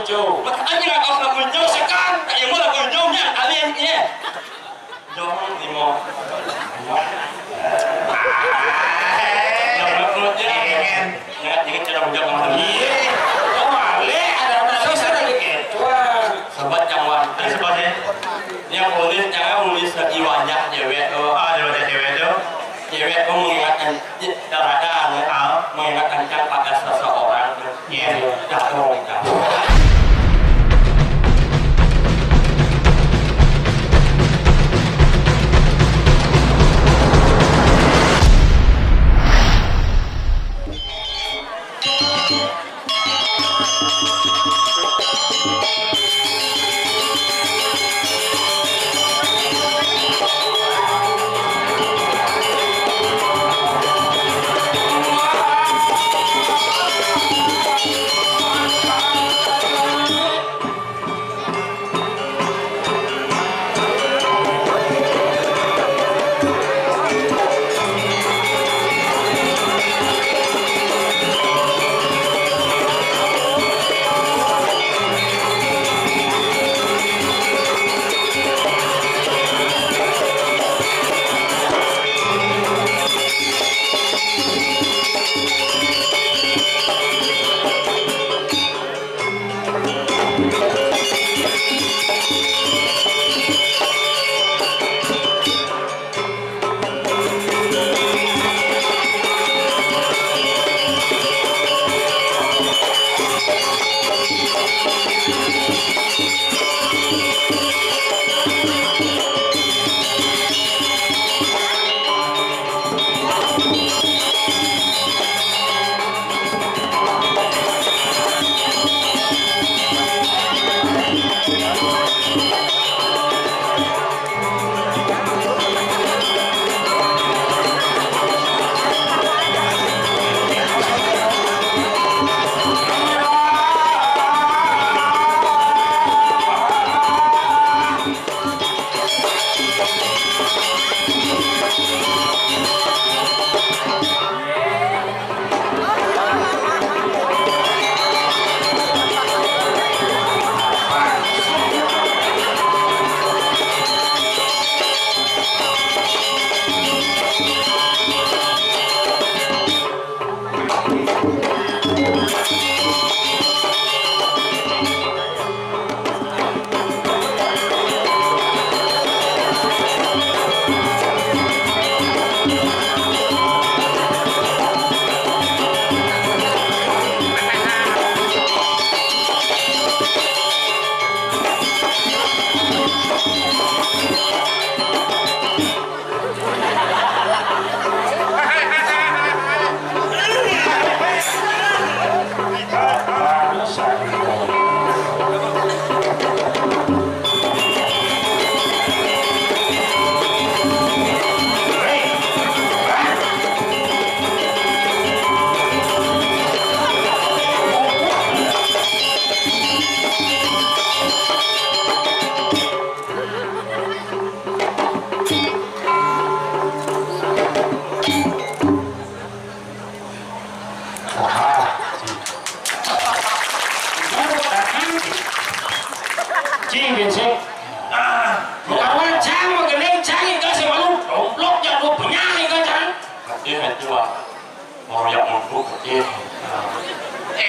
muncul. Makanya nggak kau muncul sekarang. Tak yang mana munculnya kalian ini. Jangan limo. Jangan perutnya. Jangan cara muncul kemana. Iya. Kau balik ada mana sudah dikit. Sobat jangwan. Sebabnya yang nulis jangan nulis lagi wajah cewek. Wajah cewek itu. Cewek itu mengingatkan darah mengingatkan pada seseorang. Iya. Jatuh.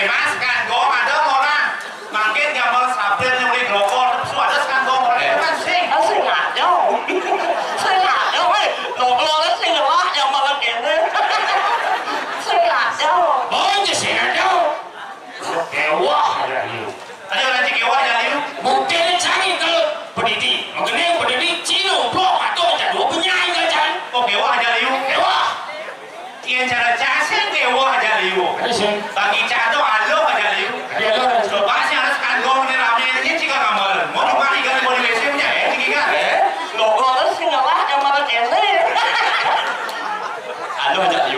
Mas kan go ada orang makin gambar sabun yang di glokor suara kan go kan sing ada weh lo sing lah yang malam ini sing ada oh sing ada kewah ada nanti kewah jadi mungkin canggih kalau berdiri Cino blok atau ada dua penyanyi kan can oh kewah jadi kewah yang cara casen kewah jadi bagi cado alo jadi pasnya harus kan go ini ramai ini jika gambar mau kemana ikan mau di WC punya ya jika lo sing lah yang malam ini alo jadi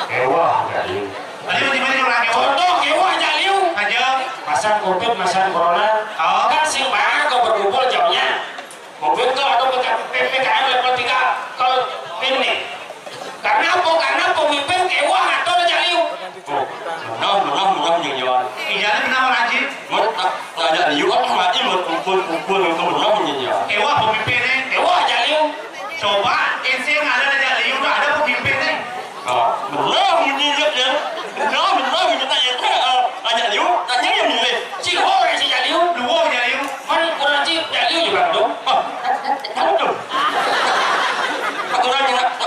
kewah jadi tadi di mana orang kewah contoh kewah jadi aja masang covid masang corona kan sing mana kau berkumpul jauhnya mobil tuh atau PPKM level 3 kalau ini karena apa? Karena pemimpin kewah atau jaliu menang yang jawab iya benar rajin ada liu kan mati kumpul belum ini ya. Ewa pemimpin nih. Ewa aja liu. Coba enseng ada liu tuh ada pemimpin nih. Belum ini ya. Belum kita itu aja liu. Tanya yang ini. Cik orang si liu. Dua liu. Mana orang cik liu juga dong. Tahu dong.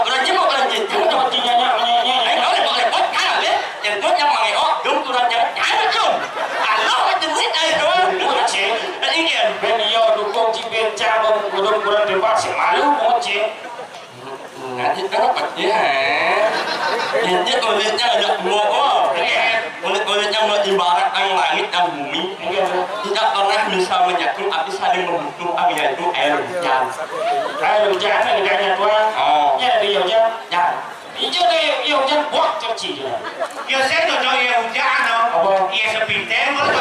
Orang cik mau lanjut. Jangan cina nya. Boleh bot kan le. Yang tu yang mangai đúng tôi đang nhảy nó chung nó trên xích đây thôi đúng chị anh ý kiến bên yêu đúng không chị bên cha bông của đông của đông thì bác sĩ mà lúc không chị ngã thì nó bật thế hả nhìn nhất tôi lên cha được mua quá tôi lên cha mua đi bà ăn lại ít ăn mù mí thì chắc con nãy mình sao mình nhặt cũng ăn cái sao đi mà cũng ăn cái này cũng ai rồi cha này cái nhà tôi nhé đi rồi chứ dạ đi trước đây yêu chân bóc cho chị rồi yêu xét rồi cho yêu cha nó yêu sẽ bị té mất rồi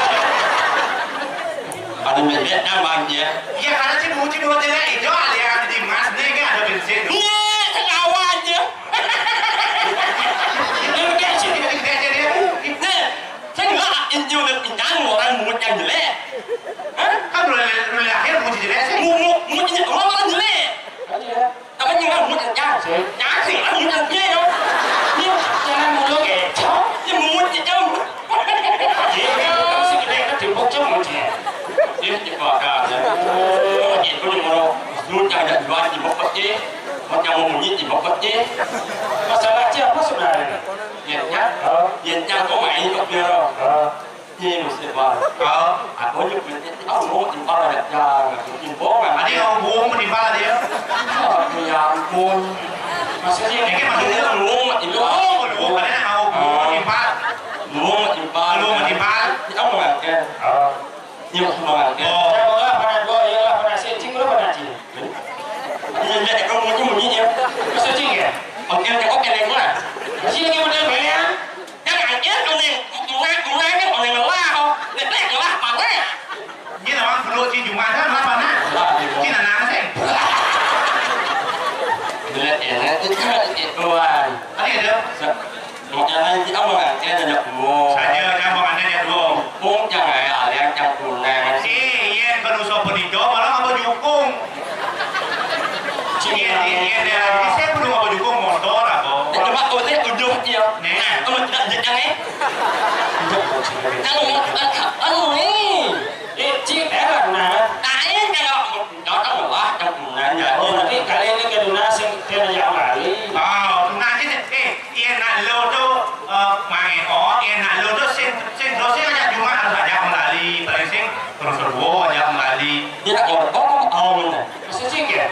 bạn mình biết đang bằng gì yêu khá là chứ bố thế này đó là thì mà nên cái là mình sẽ nghe thằng nào anh chứ yêu cái chị nè thằng ngã in yêu được in dáng ngồi ăn một chân gì lẽ không rồi là hết một gì đấy một chân nó ăn gì lẽ tao bây giờ ăn một chân nhá thì ăn một chân kia đâu nhưng cho nên một lô kẻ chó nhưng một chân trong chị cái sự kiện nó thì một trong một chuyện dia cepat kan macam tu ni orang dulu yang ada jual di bawah je macam munyi di bawah je masalah je apa sebenarnya dia có mày có kia đâu dia mesti buat aku juga aku mau timbal ada jangan timbal kan ada yang buang menimbal dia ya ampun maksudnya ini maksudnya luang ada yang mau menimbal luang menimbal ông mà kêu nhiều mà kêu pernah gua ya pernah sencing lu pernah sih ini dia kau mau munyi dia sencing ya oke kau kena gua sih lagi model belian jangan ya ông này cái ông này là la không để là la mà thế như là ông lúa chi dùng ăn hết mà phần á chi là nào thế belian itu tuan anh được Jangan di awal dia ada buah. Saja jangan ada dia dulu. Buang jangan ada yang campurnya. Si, ye berusaha pendidik malah apa jukung. Ye dia saya belum apa jukung motor apa. Coba kau lihat ujung dia. Nah, kamu tidak jangan ni. Anu ni. Cik era na. Ain kalau đó là campurnya. Jadi kali ini kedua sing kena yang lali. Nanti yên là lâu đâu mày có yên là lâu đâu xin đó sẽ là cuma harus ada kembali paling terus terus ada kembali dia orang orang này sih ya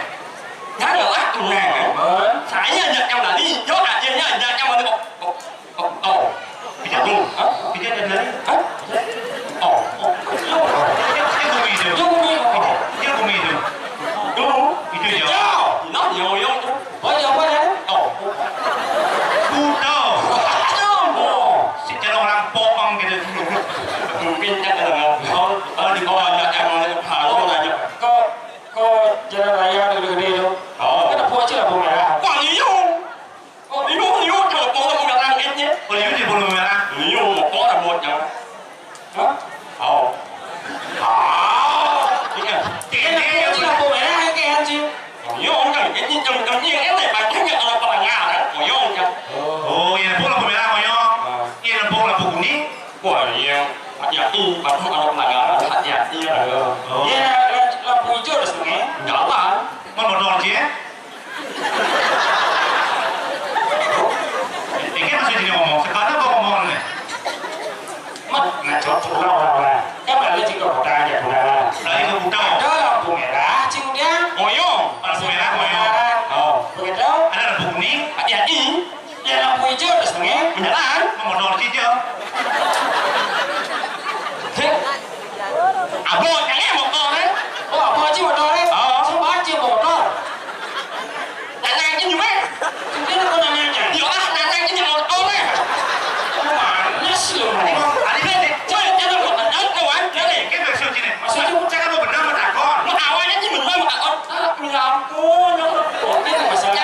nhá được á cùng nè phải nhận trong là đi chốt là chia nhá nhận trong là ồ bây giờ luôn bây giờ đến đấy ồ cái của mình được cái của mình được đúng itu giờ nó nhiều không bây giờ qua đấy ồ Kudo. Secara orang bohong gitu. Mungkin ada di bawah ada yang halau aja. Kok jalan raya gede-gede itu. Kenapa aja lah merah? Wah liu. Liu kalau mau merah ini. Liu di bulu merah. Liu mau có là một chẳng. Hả? Ini chỉ là bulu merah hay cái gì? Liu kan ini trong nhiên cái này bạn thấy nhận là bằng ngà đó. Liu kan. Yang bola merah moyo. Yang bola kuning. Wah, yang hati-hati, padahal kalau pelanggaran hati-hati ya. Ya, lampu hijau di sini. Enggak apa. Mau modal sih. Ini masih jadi ngomong. Sekarang apa ngomong nih? Mất là chỗ thủ lao là các bạn lên trên cầu ta ya là. Lagi ke Budau. Ada lampu merah, cingnya. Moyo. Lampu merah moyo. Begitu. Ada lampu kuning. Hati-hati. Ya lampu hijau di sini. Beneran. Mau modal sih aja. Abang jangan motor đấy. Abang chỉ motor đấy. Sao bán chỉ motor? Là nàng chứ nhiều mấy. Chúng nó có nàng nhỉ? Nhiều á, nàng chứ nhiều motor đấy. Mà nó siêu này. Anh biết đi. Chơi cho nó một lần đâu anh. Cái này cái việc siêu gì này? Sao chúng chắc nó benar mà đã con. Nó ảo anh chứ mình mà con. Mình làm cô nó. Cái này mà sao?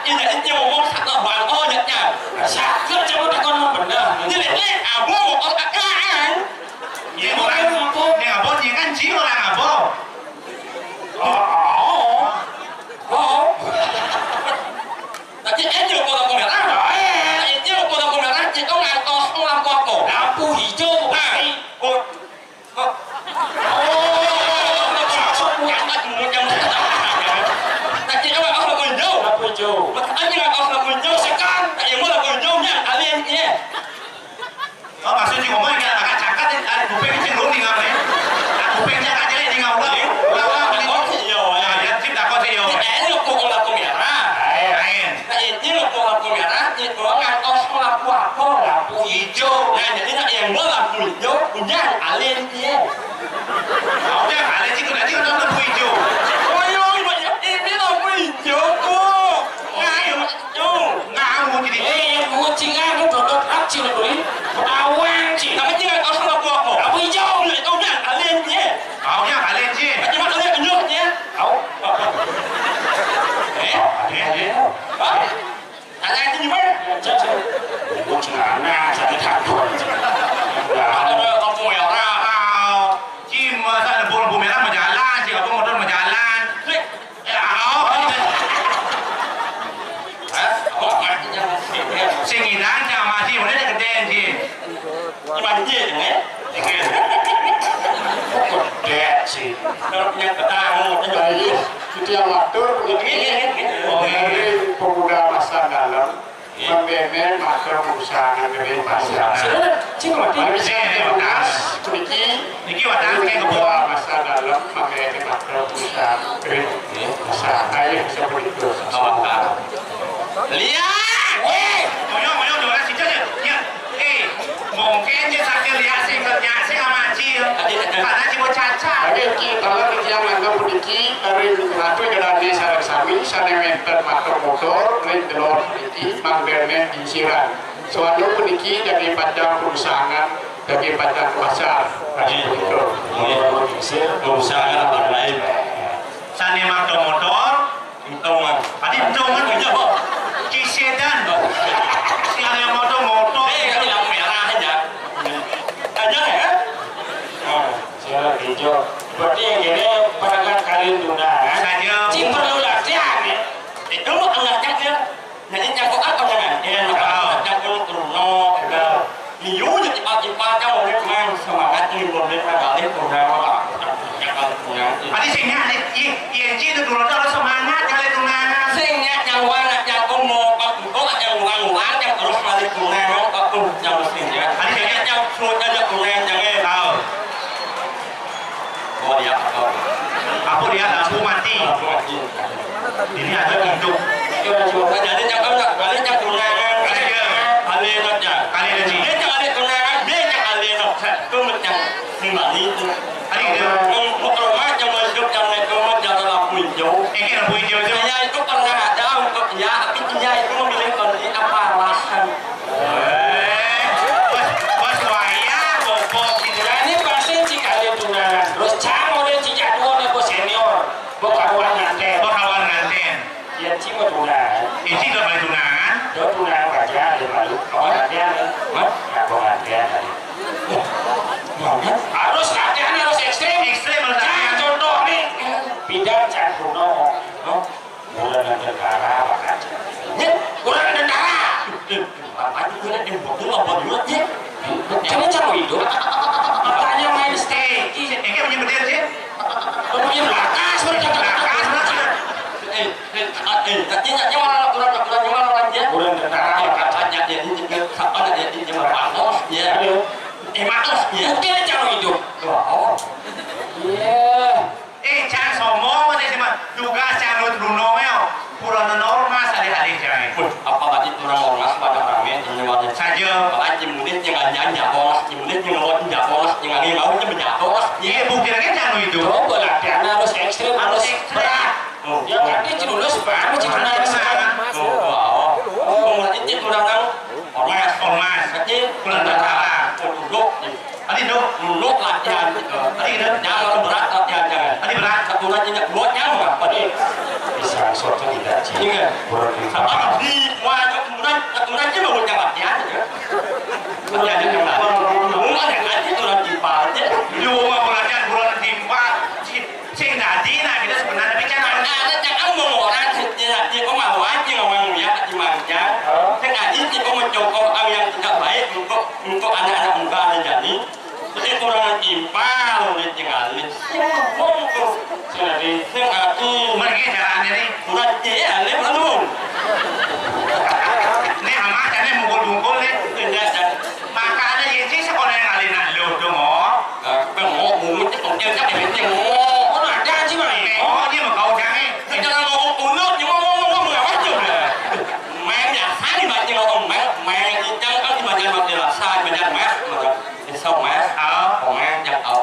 Như là ít nhiều món thật là hoàn ô nhật nhỉ. Sao? Cứ cho nó con nó benar. Như là cái ảo mua một con cá anh. Ini bukan. Ini apa sih? lên kia. Áo nhá hả lên chứ cái này chứ nó quỳ chủ. Ôi ôi mà em biết đâu quỳ chỗ cô. Ngã muốn gì đi. Em muốn chị ngang không có đốt áp chị là quý. Áo quang chị nó mới chứ có không có cuộc. Áo bây giờ lại ông nhá hả lên nhé. Áo nhá hả lên chứ. Nhưng mà nó lên nước nhé. Áo. Thế. Anh ai tin gì vậy? Chết. Cũng chỉ là na sẽ thẳng thôi. Con mèo ra. Chim sao là bố mẹ mà jalan sih, apa motor mà jalan. Sing hilang sama sih, udah kegedean sih. Gimana dia ini? Gede sih. Kalau punya ketanggung, Baik, itu yang matur ini. dari pemuda masa dalam membener makro perusahaan dari pasar. Sudah, cing mati. Tapi saya bekas, Niki wadah kayak kebo. pemuda masa dalam membener makro perusahaan dari pasar. Ayo bisa begitu. Lihat, Moyo orang sih aja. Ya, mungkin dia sakit lihat sih kerja sih sama Cil. Karena Cil caca. Tapi kalau kita menganggap pendiki dari satu dari sarang sami, sarang menter makro motor, dari telur pendiki, membener di siran. Soalnya pendiki dari padang perusahaan, dari padang pasar. Begitu. usaha apa lain? Sane motor. Untung mah. Adi untung kan punya kok. Kisedan. Sane motor. Kan yang merah aja. Aja ya? Saya hijau. Berarti yang ini perangkat kalian tuna. Saja. Cing perlu latihan ya. Itu mah enggak caknya. Nanti cakok apa jangan? Ya, cakok turno. Niu jadi cepat kau udah main semangat ini boleh balik udah Adi singnya nih, yang itu dulu tuh semangat kali tunangan. singnya yang warna yang mau kok yang ulang yang terus balik tunangan kok yang singnya. Adi singnya yang suruh aja tunangan jangan tahu. Oh dia apa? Aku lihat lampu mati. Ini ada hidup. Jadi jangan balik yang tunangan. Kali aja. Kali aja. Dia jangan tunangan, dia jangan lihat. Tuh macam kembali itu. Adi itu. Rumah yang masuk yang itu jangan lampu hijau. Ini lampu hijau itu. Saya itu pernah ada untuk ya, tapi dia itu memilih kondisi apa lahan. Bos waya, bopok gitu. Nah ini pasti jika dia tunangan. Terus canggung dia jika tua dia bos senior. Bukan orang nganten. Bos kawan nganten. Dia cima tunangan. Ini udah balik tunangan. Dia tunangan aja dia malu. Kau nganten. Ya kau nganten. Harus latihan harus ekstrim. Ekstrim harus latihan. Jangan contoh nih. Bidang cantono. Bulan negara apa aja. Bulan negara. Apa itu kan yang betul apa dulu ya? Jangan canggung hidup. Tanya main stay. Ini punya bedil sih. Punya belakas berjalan. Katanya nyawa kurang nyawa aja. Bulan negara. Katanya dia ini juga apa dia ini juga panos ya. Matos ya. Mungkin canggung hidup. Oh. Iya. Jangan sombong aja sih mah. Juga jangan luno mel. Pulau normal sehari-hari jangan. Apa tadi orang orang pada kami ini wajar Saja. Kalau cimulit yang nyanyi polos, cimulit yang mau tidak polos, yang angin mau tidak polos. Iya bukti lagi jangan itu. Coba latihan harus ekstrim harus berat. Oh, Yang nanti cidulus baru cidulus wow. Kemudian itu kurang Ormas. kecil, Bulan negara. duduk, Adi dong. duduk latihan. Adi dong. Jangan berat latihan jangan. Adi berat. Kemudian tidak buatnya nggak? Pada bisa suatu tidak Iya. bulan Sama di wajah kemudian dia mau latihan aja. Latihan yang lain. Mungkin yang lain itu nanti aja. Lu mau belajar bulan timpa. Sing tadi nah kita sebenarnya bicara. Ada jangan mau orang dia có mau aja ngomong ya di manja. Tengah ini kok mencoba hal yang tidak baik untuk anak-anak muda jadi. Jadi kurang timpal ditinggalin. Monggo. Jadi sing Mereka jalannya nih. kurang dia lalu. Nih ama caranya mukul-mukul nih. Makanya yang sih sekolah yang alinan lu dong oh. Cái ngộ mù cái còn chơi chắc để cái ngộ có là đa chứ mày Oh dia mau kau jangan. thì cho nó ngộ uống nước nhưng mà ngộ mù là bắt chừng mẹ nhà phá đi mà nhưng mà ông mẹ thì chắc ông thì mà nhà mà thì là sai mà nhà mẹ mà thì xong mẹ còn mẹ chắc ở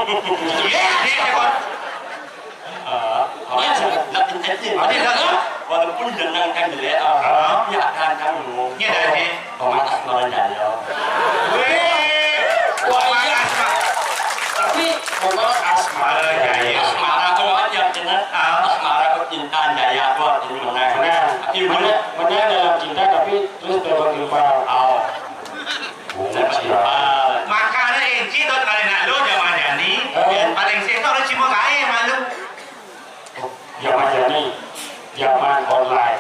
Iya, dia kon. Iya, nak intensif. Walaupun dengan kan jelek, ya kan kamu. Iya dari. Pematas merendah. Weh, wah asma. Tapi motor asmara Jaya. Asmara kalau aja jelas, asmara kecintaan Jaya buat ini mana. nah mana dalam cinta tapi terus berbagi rival Makanya Enci dot kali nak lo zaman jani, paling sektor cuma kaya malu zaman jani zaman online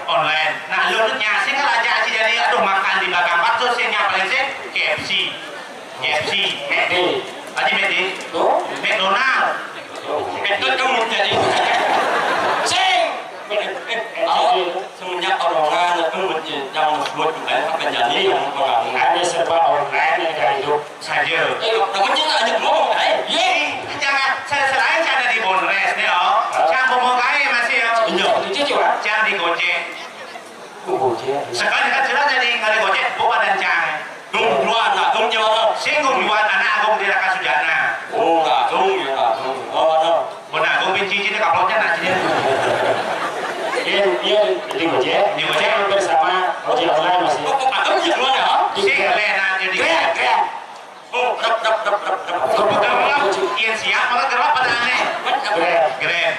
Nah lo tuh nyasing kan aja aja jadi aduh makan di belakang bakso sih yang paling sih KFC, McD, aja McD, tuh McDonald. Itu kamu jadi. Sing. Semenjak orongan itu yang disebut juga apa jadi yang orang ada serba online yang kayak hidup Saja. namanya aja ngomong Ye, jangan selain cara di Bonres nih oh, jangan ngomong kaya masih oh. itu coba Jangan di Gojek. Gojek Sekarang kan sudah jadi ngali Gojek bawa dan jangan. dua anak dong jawab Singgung buat anak aku di Raka Sujana. enggak dong ya oh Benar, aku benci cinta kaplotnya nak cinta. iya di Gojek bersama ojek online masih aku punya dua ya Sing lena jadi. keren oh Kebetulan yang siap malah gerap pada aneh. Grab.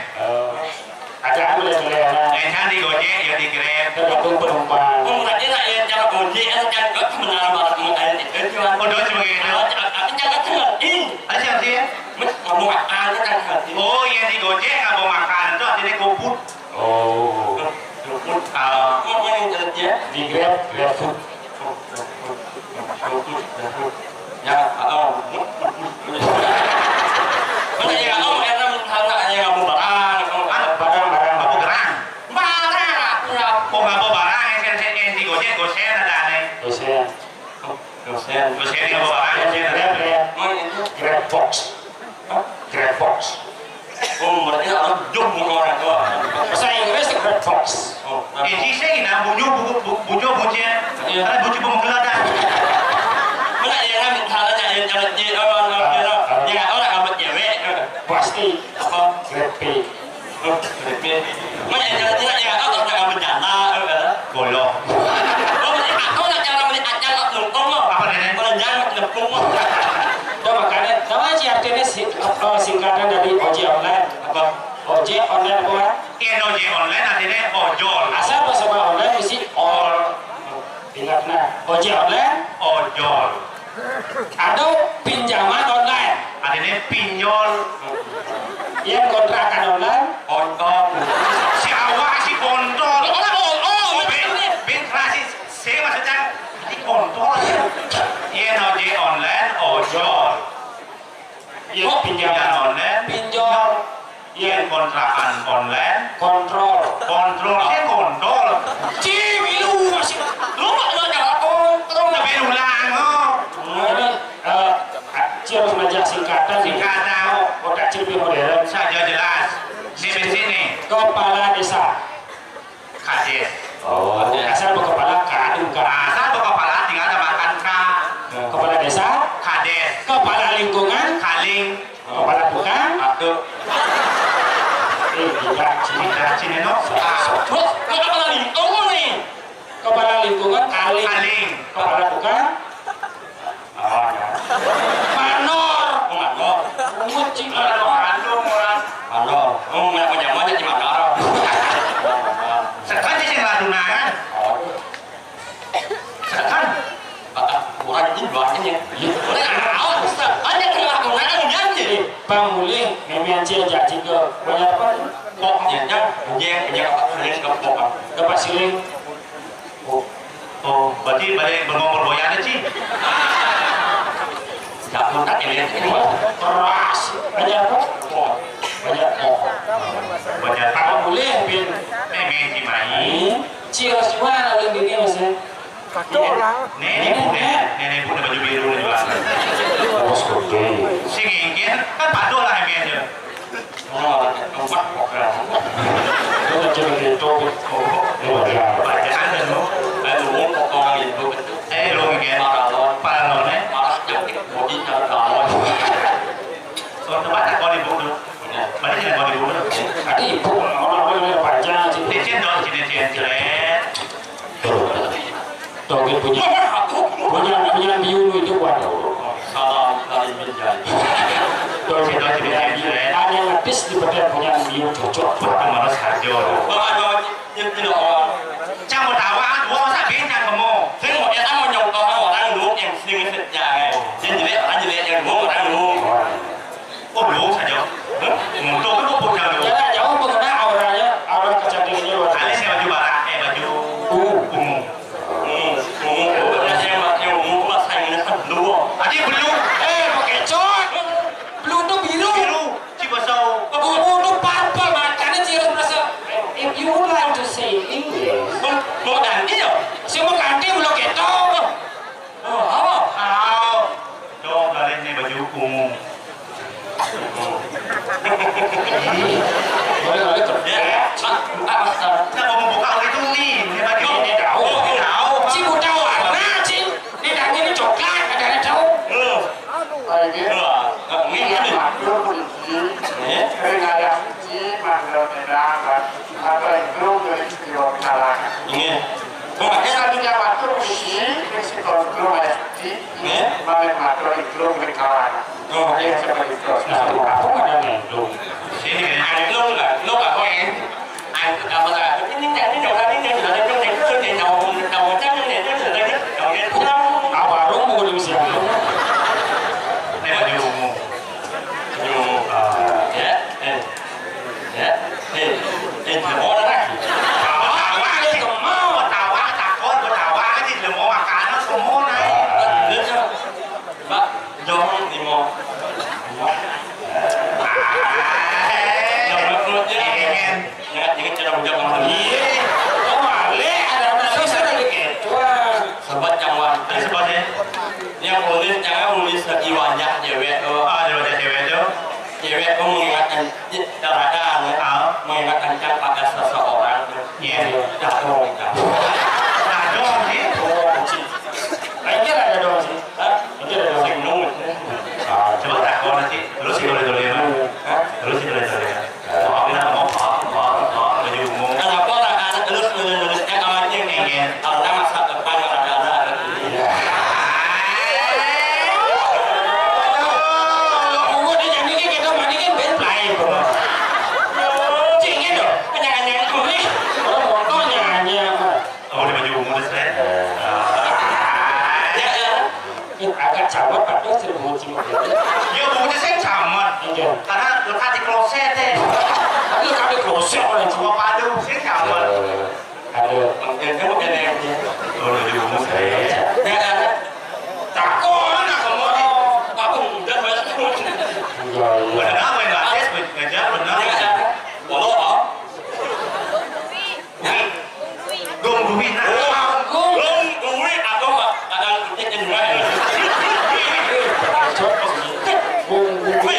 ada ambil yang Jangan di Gojek ya di Grab. tergantung penumpang berarti lah yang cara kunci kan gak menara malah mengalir itu cuma Oh doa cuma gitu. aku jangan cengerin Ada siapa sih? ngomong apa kan hati Oh yang di Gojek nggak mau makan itu artinya GoFood. oh ngomong ya di Grab food ya mana ya era misalnya yang kamu barang barang Apa gerang? ya Oh nggak bawa barang yang di Gojek gosen ada aneh. dosen dosen Gosen nggak bawa barang gosen ada. Grab box berarti orang jom orang tua bahasa Inggris Grab box Ini saya ini bunyo ada bunyi pemenggelada. mana yang misalnya yang jalan ya orang amat cewek pasti apa Grab pay mana yang jalan ya orang nggak bencana Golok. aku nak cara beli acar kok nungkong Apa nih? pelanjang nungkong udah makanya tahu aja artinya singkatan dari ojek online apa ojek online apa Yang ojek online artinya ojol. asal bahasa online mesti all ingat nah ojek online Ojol. atau pinjaman online Artinya pinjol. yang kontrakan online kontong Si awak si kontol. Ben klasik. Saya maksudnya si kontol. Yang ojek online ojol. Yang pinjaman online pinjol yang kontrakan online kontrol kontrol saya kontol. cibilu masih lu mau jalan kontong Tapi ulang oh. ini harus belajar singkatan Singkatan. otak cibi modern Saja jelas. Di sini kepala desa kades. oh asal kepala kadung Asal kepala tinggal ada makan kepala desa kades. kepala lingkungan Kaling. kepala tukang aku gila Sini no. terus kenapa lagi tunggu nih kepala lingkungan kaling Kaling. kepala tukang manor manor ngucing Kalau kandung orang. manor nggak punya mana di manor Sekarang sih ladungan. Sekarang. kurang ini banyak ada kelakuan janji pamulih memianci janji ke banyak apa kok yang punya apa dapat siling Oh, berarti balik berngomor boyan sih. Jangan tak ini keras banyak apa banyak Banyak tahu. pamulih bin Memen si mai. ini cios mana oleh dini maksudnya Nenek punya baju biru di belakang. bos oke Sing ingin kan padu lah memennya. empat itu coba itu Bacaan dan lo. lalu orang itu Lo ingin paralon paralonnya. malah cantik bodi cara galon So tempat punya biulu itu waduh. Salam kali menjadi. Ada yang habis di badan punya biulu cocok. Mana saja. Bagaimana yang orang Trong một đảo ăn uống sao biết nhà của mồ. thế một cái ăn một nhậu có hai một ăn uống em xin cái thịt nhà này nên chỉ biết ăn chỉ biết em uống một ăn uống Ôm lúa sao chứ? Một tô cái bột nào được. Jangan jauh pun kena auranya, aura kecantikannya luar Kali biasa. saya baju barat, baju ungu. yang uống là thành nó thật lúa Tadi belum. Pakai cot. Belum tuh biru. Biru, cipa sâu. Oh, tuh purple makanya Ciro merasa. If you would like to say English, một đàn ít rồi semua ganti belum gitu. apa Áo. Cho kali ini baju ungu. Boleh kerja. ya Kita mau membuka itu nih, ini baju ini tahu. Tahu. Si buta warna, si. Ini daging ini coklat, ada tahu. nghe Ini cái makhluk kunci, pengayak kunci, makhluk nedangan, atau makhluk dari spion kalah. nghe không phải cái Satunya makhluk kunci, psikolog kunci, malah makhluk dari kalah. Yang seperti itu. Aku ada makhluk. Sini kan. anh lúc là có em anh mà là cái những đầu ra những là cái này đầu chắc những này nó là cái đầu cái Apa dong mau di usia? Ini baju ungu. ya thì bỏ nó ra Tawa cái gì mau, tawa takut, tawa cái gì là mau makan nó semua này. lên cho bác do thì mò những cái đồng trong lòng Oh, malih ada manusia lagi gitu. sahabat jangan Ini seperti yang nulis jangan nulis lagi wajah cewek daripada cewek itu. cewek itu mengingatkan darahkan mengingatkan pada seseorang dah dong Nah, dong sih. Kayaknya ada dong sih. Kayaknya ada dong. thành nung Coba tak kau nanti. Terus sih boleh boleh. Terus sih boleh boleh. Mau kita mau baju ungu. kenapa lah anak nulisnya kamarnya nih karena masa depan ada Ungu dia jadi kayak gitu, mandi kan bel play. Cingin dong. Kenyang-kenyang kamu nih. Oh, motornya aja. Oh, di baju ungu deh saya. Agak cawat padahal sudah mau cingin. Ya ungu saya camat. Karena lekat di kloset deh. Tapi kami klosek orang cingin. Semua padu saya camat. Ada. mungkin kamu kena Oh, baju ungu saya. Takut anak kamu. aku udah banyak Benar apa yang nggak tes? Ngejar benar. walau Gong duit nah. Agung. belum gue aku akan cek juga gue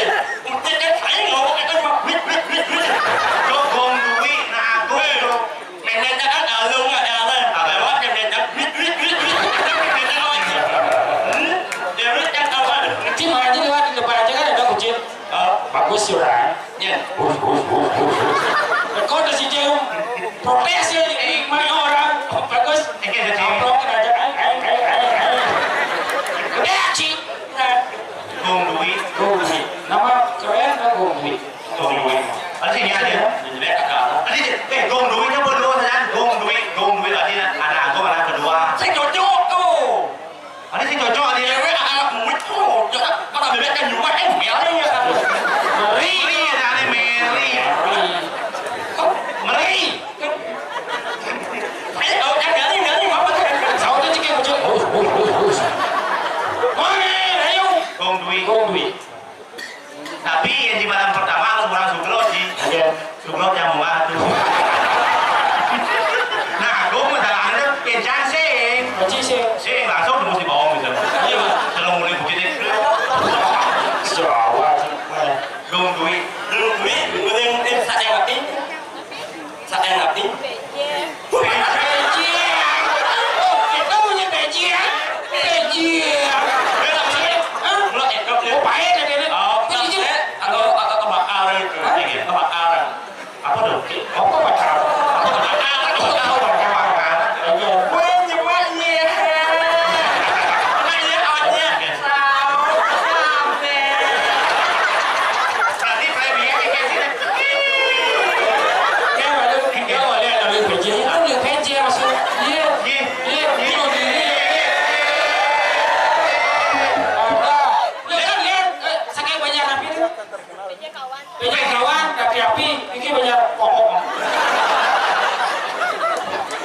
cek saya ngomong itu cuma Cho gong duit nah aku. nenek kan alung nggak ada lewat nenek nenek apa Cing aja lewat di depan aja kan ada kucing. Bagus sih orang. ya Kau udah si jauh protes ya di mana orang bagus. Ini ada cing. Amplop aja. Udah cing. Gong duit. Gumi. Nama keren kan Gumi. Gong duit. Ở sini ada. jadi kakak Ini gong duitnya berdua saja. Gong duit arti ada aku ada kedua. saya cocok tuh Ini sih cocok dia. cewek anak murid tuh kalau bebek kan cuma melnya kan Meri ada nih Meri. Meri. saya tahu kan ganti apa Sao tuh cing kucing. Mana ayo. Gong duit. Gumi. Tapi yang di malam pertama harus pulang Sugro sih. Iya. Sugro jam tuh. Nah, aku masalahnya kencang sih. Kucing sih. Sih langsung mesti bawa misalnya. iya Kalau mulai begitu. Jawa sih. Gong duit. lu mending saya ngerti Bejiang. Oh, kita punya bejiang. Bejiang. lo ekor Oh, pahit ya dia. atau kebakaran itu kebakaran Apa tuh? Apa batal? Apa bakar? Gue nyebutnya.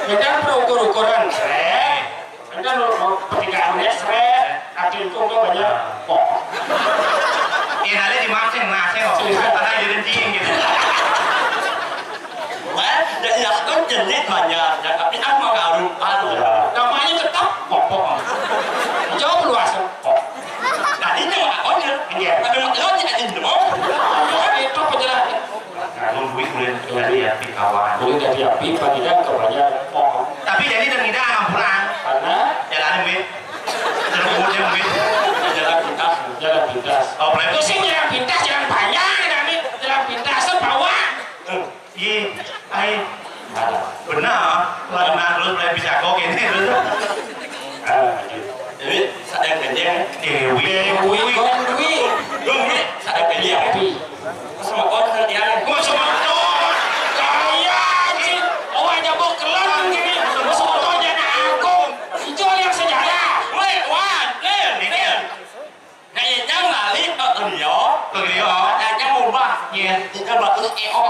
Kita perlu ukur-ukuran, kita pertigaannya kaki itu banyak pokok. Ini nanti dimaksud ngasih kok, karena jadi tinggi gitu. Jadi kan jenis banyak, tapi apa kalau Namanya tetap pokok. Jauh luas pokok. tadi nyawa aja, tapi maklumnya ada di mau. Itu penjelasan. Kalau duit boleh dari api kawan. Boleh dari api, bagian kebanyakan pokok. Tapi jadi dan kita akan pulang. Karena Jalan duit, jalan duit. Jalan pintas. Oh, boleh. itu sih jalan pintas, jalan banyak nanti jalan pintas bawah. Iya, benar. Benar terus boleh bisa kok ini terus. Jadi saya kerja, Dewi. Dewi, saya kerja. Semua orang kerjaan. Gua semua Kaya sih, awak jabok kelan gini, sotonya nak agung, itu yang sejarah. Wah, nih. Kayak yang lali ở Liễu, là cái mồm ba, thì các bạn cứ eo.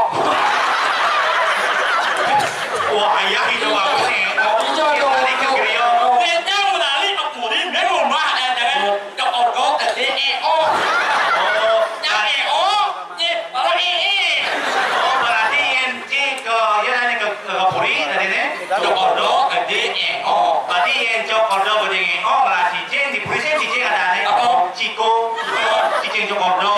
Wah, ayah itu bagus nih. Việt Nam là lali ở mồm đi, cái mồm ba là cái đọc ở đó là cái eo. Yang eo, thì bảo là e. Oh, berarti yang ke ya nanti ke Puri tadi nih. Đọc ở đó là cái eo. Berarti yang jauh ordo begini. Oh, berarti cicing di Puri sih cicing ada nih. Ciko, cicing jauh ordo.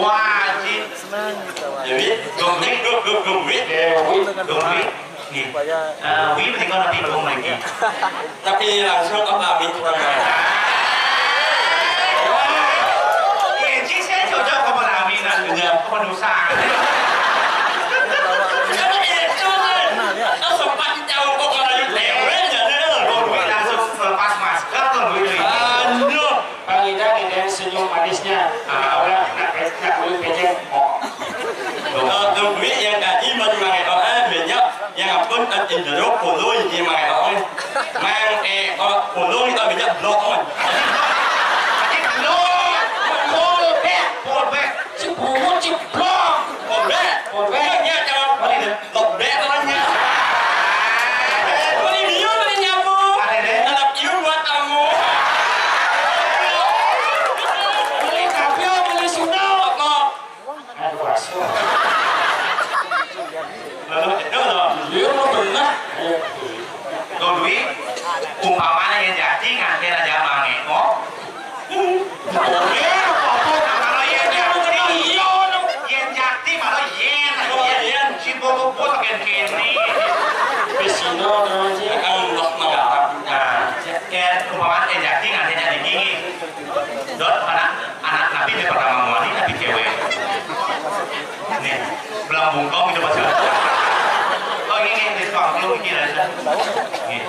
Wah, cicing. Jadi, duit. Duit. Nih. Wih, berarti kau nanti belum lagi. Tapi langsung ke Amin Surabaya. Cicing saya cocok ke Amin dan juga ke Penusa. Kalau itu kan, sempat jauh kok kalau di lewe jadi. Duit langsung lepas masker tuh duit. Aduh. Pangida dengan senyum manisnya, orang nak boleh pejek. Duit yang tadi mengenai orang banyak yang pun ada jeruk puluh yang mengenai orang mang puluh itu banyak blok kan. Cipumun ciplok. Bolehnya jangan blok dek orangnya. Beli biu beli nyamuk. Anak ibu buat kamu. Beli kapio, beli sundal. Kok Aduh, asu. lalu itu loh. Dia mau benar. Duit umpamanya yang jadi nganti aja mangeko. Kalau yang jadi malah yen si bobo bagian kiri. Pesino namanya. Akan blok menggarap. Nah, kayak umpamanya yang jadi nganti jadi gini. Dot anak nabi ini pertama mandi nabi cewek. Nih, belang bungkong itu pas. Oh ini di tuang belum kira aja.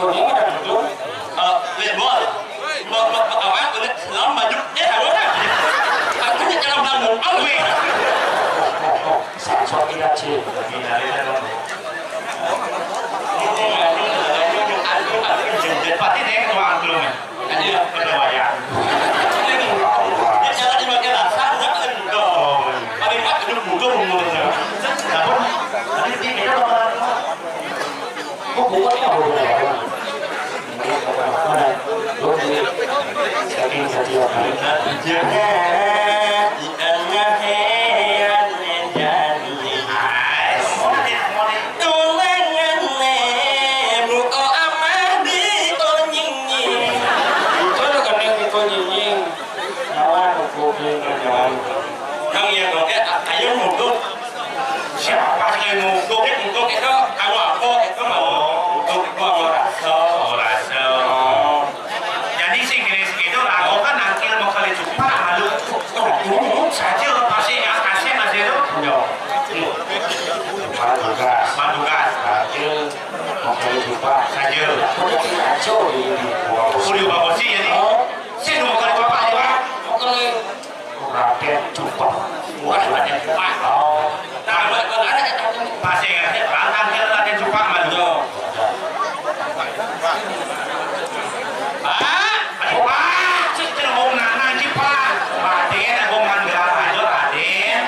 Oh, dia ada duduk. Lihat bol. Bol awal udah selama maju. Tahu tak? Aku ni jangan bangun. Awe. Sangat tidak sih. Gila itu. Pati deh tuang belum ya. Ada. Kedua ya. Dia jalan di bagian dasar, jangan enggak. Paling mak hidup muda umurnya. Namun tadi kita bakal Oh, bukan ya, bukan. Mana? Lo beli daging sapi apa? Jangan ikannya heran menjadi tulangan nebu oh amah di onyinyi. Itu lo kena itu nyinying. Nyawa hukum nyawa. Yang yang kau ayo mukul. siapa sih yang mau Mukul itu kamu apa? Itu mau mukul itu mau rasa. rasa. Jadi si Inggris itu lagu kan angkil mau kali jumpa malu. Saja pasti yang kasih masih itu. Yo. Madugas. Madugas. Hasil oke lupa. Saja. Udah kacau ini. Kuliah bagus sih jadi. Saya mau kali bapak aja. Oke. Rakyat lupa. Wah, banyak pak. Oh. Nah, kalau ada Pasti nggak ada. Angkil ada jumpa malu. Pak, cik cerong nana cik pak. Raden, aku manggal aja Raden.